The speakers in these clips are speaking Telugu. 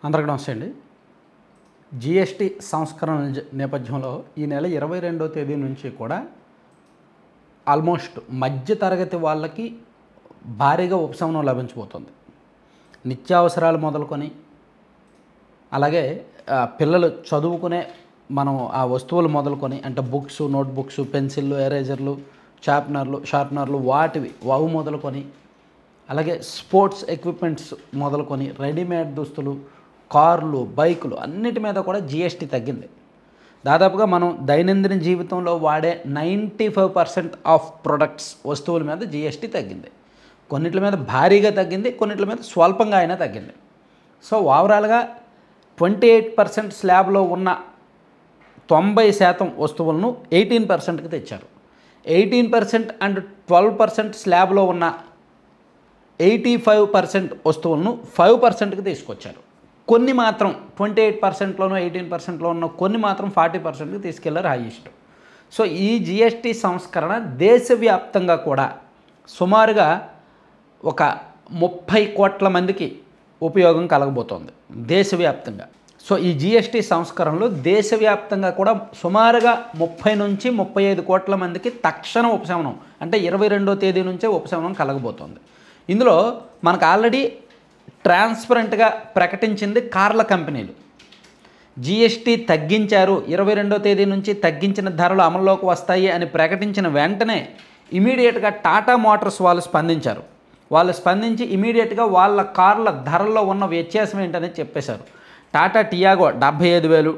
అందరికీ నమస్తే అండి. జీఎస్టీ సంస్కరణ నేపథ్యంలో ఈ నెల 22వ తేదీ నుంచి కూడా ఆల్మోస్ట్ మధ్య తరగతి వాళ్ళకి భారీగా ఉపశమనం లభించబోతుంది. నిత్యావసరాలు మొదలుకొని అలాగే పిల్లలు చదువుకునే మనం ఆ వస్తువులు మొదలుకొని అంటే బుక్స్, నోట్బుక్స్, పెన్సిళ్ళు, ఎరేజర్లు, షార్ప్నర్లు వాటివి మొదలుకొని అలాగే స్పోర్ట్స్ ఎక్విప్మెంట్స్ మొదలుకొని రెడీమేడ్ దుస్తులు, కార్లు, బైకులు అన్నిటి మీద కూడా జీఎస్టీ తగ్గింది. దాదాపుగా మనం దైనందిన జీవితంలో వాడే 95% ఆఫ్ ప్రొడక్ట్స్ వస్తువుల మీద జీఎస్టీ తగ్గింది. కొన్నిటి మీద భారీగా తగ్గింది, కొన్నిటి మీద స్వల్పంగా అయినా తగ్గింది. సో ఓవరాల్గా 28% స్లాబ్లో ఉన్న 90% వస్తువులను 18%కి తెచ్చారు. 18% అండ్ 12% స్లాబ్లో ఉన్న 85% వస్తువులను 5%కి తీసుకొచ్చారు. కొన్ని మాత్రం 28%లోనూ 18%లో ఉన్న కొన్ని మాత్రం 40%కి తీసుకెళ్లారు హైయెస్ట్. సో ఈ జిఎస్టీ సంస్కరణ దేశవ్యాప్తంగా కూడా సుమారుగా ఒక 30 కోట్ల మందికి ఉపయోగం కలగబోతోంది దేశవ్యాప్తంగా. సో ఈ జిఎస్టీ సంస్కరణలు దేశవ్యాప్తంగా కూడా సుమారుగా 30 నుంచి 35 కోట్ల మందికి తక్షణ ఉపశమనం అంటే 22వ తేదీ నుంచే ఉపశమనం కలగబోతోంది. ఇందులో మనకు ఆల్రెడీ ట్రాన్స్పరెంట్గా ప్రకటించింది కార్ల కంపెనీలు. జీఎస్టీ తగ్గించారు, 22వ తేదీ నుంచి తగ్గించిన ధరలు అమల్లోకి వస్తాయి అని ప్రకటించిన వెంటనే ఇమీడియట్గా టాటా మోటార్స్ వాళ్ళు స్పందించారు. వాళ్ళు స్పందించి ఇమీడియట్గా వాళ్ళ కార్ల ధరల్లో ఉన్న వ్యత్యాసం ఏంటనేది చెప్పేశారు. Tata Tiago 75,000,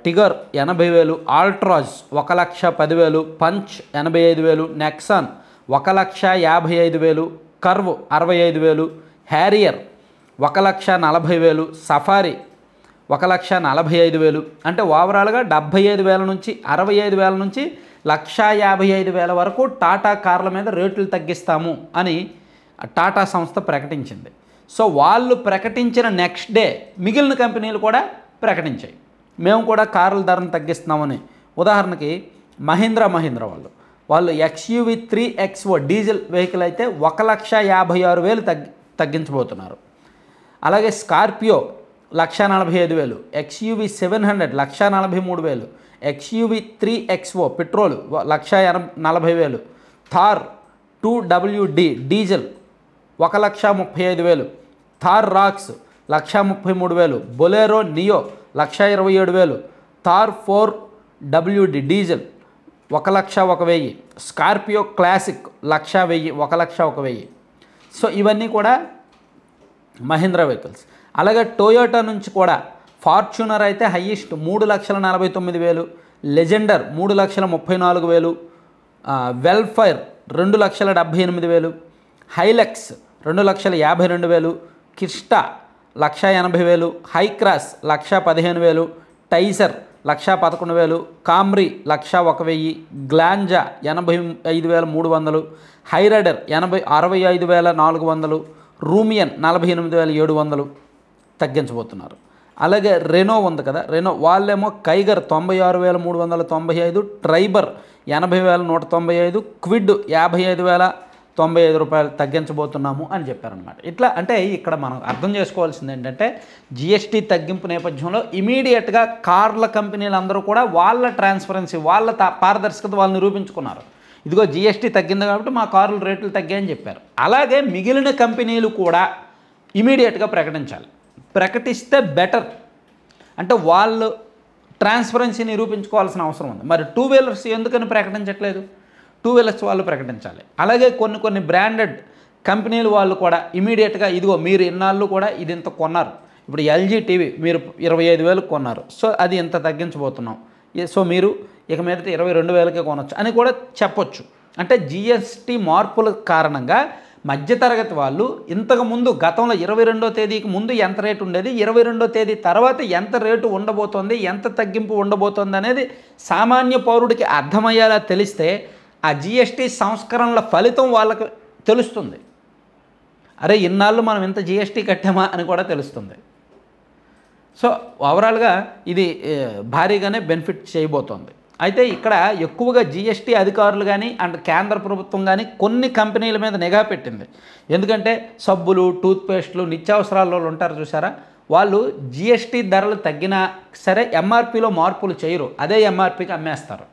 Tigger 80,000, ఆల్ట్రాజ్ 1,10,000, punch 85,000, Nexon 1,55,000, curve 65,000, Harrier 1,40,000, safari 1,45,000. అంటే ఓవరాల్గా 75,000 నుంచి 65,000 నుంచి 1,55,000 వరకు టాటా కార్ల మీద రేట్లు తగ్గిస్తాము అని టాటా సంస్థ ప్రకటించింది. సో వాళ్ళు ప్రకటించిన నెక్స్ట్ డే మిగిలిన కంపెనీలు కూడా ప్రకటించాయి, మేము కూడా కార్ల ధరను తగ్గిస్తున్నామని. ఉదాహరణకి మహీంద్రా వాళ్ళు XUV 3XO డీజిల్ వెహికల్ అయితే 1,56,000 తగ్గించబోతున్నారు. అలాగే Scorpio 1,45,000, XUV 700 1,43,000, XUV 3XO petrol 1,40,000, Thar 2WD diesel 1,35,000, Thar Roxx 1,33,000, Bolero Neo 1,27,000, Thar 4WD diesel 1,01,000, Scorpio Classic 1,01,000, 1,01,000. So ఇవన్నీ కూడా మహీంద్రా వెహికల్స్. అలాగే టొయోటా నుంచి కూడా ఫార్చ్యూనర్ అయితే highest 3,49,000, Legender 3,34,000, welfare 2,78,000, హైలెక్స్ 2,52,000, కిస్టా 1,80,000, Hycross 1,15,000, Taisor 1,11,000, కామ్రీ 1,01,000, Glanza 85,300, Hyryder 65,400, రూమియన్ 48,700 తగ్గించబోతున్నారు. అలాగే రెనో ఉంది కదా, రెనో వాళ్ళేమో కైగర్ 96,395, ట్రైబర్ 80,195, క్విడ్ 55,095 రూపాయలు తగ్గించబోతున్నాము అని చెప్పారనమాట. ఇట్లా అంటే ఇక్కడ మనం అర్థం చేసుకోవాల్సింది ఏంటంటే జిఎస్టీ తగ్గింపు నేపథ్యంలో ఇమీడియట్గా కార్ల కంపెనీలు అందరూ కూడా వాళ్ళ ట్రాన్స్పరెన్సీ, వాళ్ళ పారదర్శకత వాళ్ళు నిరూపించుకున్నారు. ఇదిగో జిఎస్టీ తగ్గింది కాబట్టి మా కార్ల రేట్లు తగ్గాయని చెప్పారు. అలాగే మిగిలిన కంపెనీలు కూడా ఇమీడియట్గా ప్రకటించాలి. ప్రకటిస్తే బెటర్. అంటే వాళ్ళు ట్రాన్స్పరెన్సీ నిరూపించుకోవాల్సిన అవసరం ఉంది. మరి 2 వీలర్స్ ఎందుకని ప్రకటించట్లేదు? 2 వీలర్స్ వాళ్ళు ప్రకటించాలి. అలాగే కొన్ని బ్రాండెడ్ కంపెనీలు వాళ్ళు కూడా ఇమీడియట్గా ఇదిగో మీరు ఇన్నాళ్ళు కూడా ఇది ఇంత కొన్నారు, ఇప్పుడు ఎల్జీ టీవీ మీరు 25,000 కొన్నారు, సో అది ఇంత తగ్గించబోతున్నాం, సో మీరు ఇక మీదట 22,000కే కొనవచ్చు అని కూడా చెప్పొచ్చు. అంటే జిఎస్టీ మార్పుల కారణంగా మధ్యతరగతి వాళ్ళు ఇంతకుముందు గతంలో 22వ తేదీకి ముందు ఎంత రేటు ఉండేది, 22వ తేదీ తర్వాత ఎంత రేటు ఉండబోతోంది, ఎంత తగ్గింపు ఉండబోతోంది అనేది సామాన్య పౌరుడికి అర్థమయ్యేలా తెలిస్తే ఆ జిఎస్టీ సంస్కరణల ఫలితం వాళ్ళకి తెలుస్తుంది. అరే ఇన్నాళ్ళు మనం ఇంత జిఎస్టీ కట్టామా అని కూడా తెలుస్తుంది. సో ఓవరాల్గా ఇది భారీగానే బెనిఫిట్ చేయబోతోంది. అయితే ఇక్కడ ఎక్కువగా జీఎస్టీ అధికారులు కానీ అండ్ కేంద్ర ప్రభుత్వం కానీ కొన్ని కంపెనీల మీద నిఘా పెట్టింది. ఎందుకంటే సబ్బులు, టూత్పేస్టులు, నిత్యావసరాల్లో ఉంటారు చూసారా, వాళ్ళు జిఎస్టీ ధరలు తగ్గినా సరే ఎంఆర్పిలో మార్పులు చేయరు, అదే ఎంఆర్పికి అమ్మేస్తారు.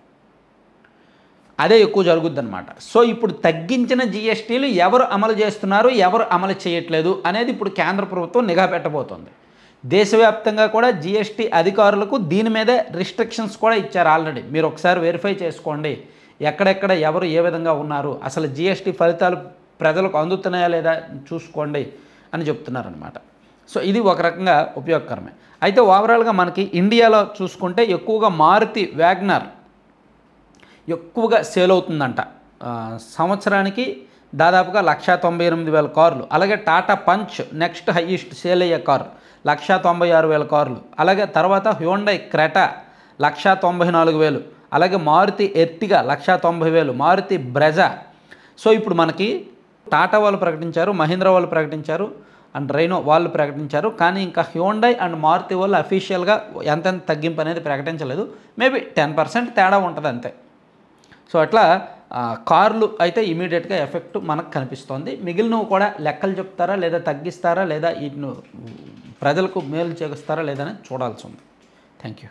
అదే ఎక్కువ జరుగుద్దన్నమాట. సో ఇప్పుడు తగ్గించిన జిఎస్టీలు ఎవరు అమలు చేస్తున్నారు, ఎవరు అమలు చేయట్లేదు అనేది ఇప్పుడు కేంద్ర ప్రభుత్వం నిఘా పెట్టబోతోంది. దేశవ్యాప్తంగా కూడా జిఎస్టీ అధికారులకు దీని మీదే రిస్ట్రిక్షన్స్ కూడా ఇచ్చారు ఆల్రెడీ. మీరు ఒకసారి వెరిఫై చేసుకోండి ఎక్కడెక్కడ ఎవరు ఏ విధంగా ఉన్నారు, అసలు జిఎస్టీ ఫలితాలు ప్రజలకు అందుతున్నాయా లేదా చూసుకోండి అని చెప్తున్నారనమాట. సో ఇది ఒక రకంగా ఉపయోగకరమే. అయితే ఓవరాల్గా మనకి ఇండియాలో చూసుకుంటే ఎక్కువగా మారుతి వ్యాగనర్ ఎక్కువగా సేల్ అవుతుందంట. సంవత్సరానికి దాదాపుగా 1,98,000 కార్లు. అలాగే Tata Punch next highest sale అయ్యే కారు 1,96,000 కార్లు. అలాగే తర్వాత హ్యూండై క్రెటా 1,94,000. అలాగే Maruti Ertiga 1,90,000, Maruti Brezza. So ఇప్పుడు మనకి టాటా వాళ్ళు ప్రకటించారు, మహీంద్రా వాళ్ళు ప్రకటించారు, అండ్ రైనో వాళ్ళు ప్రకటించారు. కానీ ఇంకా హ్యూండై అండ్ మారుతి వాళ్ళు అఫీషియల్గా ఎంతెంత తగ్గింపు అనేది ప్రకటించలేదు. మేబీ 10% తేడా ఉంటుంది అంతే. సో అట్లా కార్లు అయితే ఇమీడియట్గా ఎఫెక్ట్ మనకు కనిపిస్తోంది. మిగిలినవి కూడా లెక్కలు చెప్తారా లేదా తగ్గిస్తారా లేదా వీటిని ప్రజలకు మేలు చేస్తారా లేదని చూడాల్సి ఉంది. Thank you.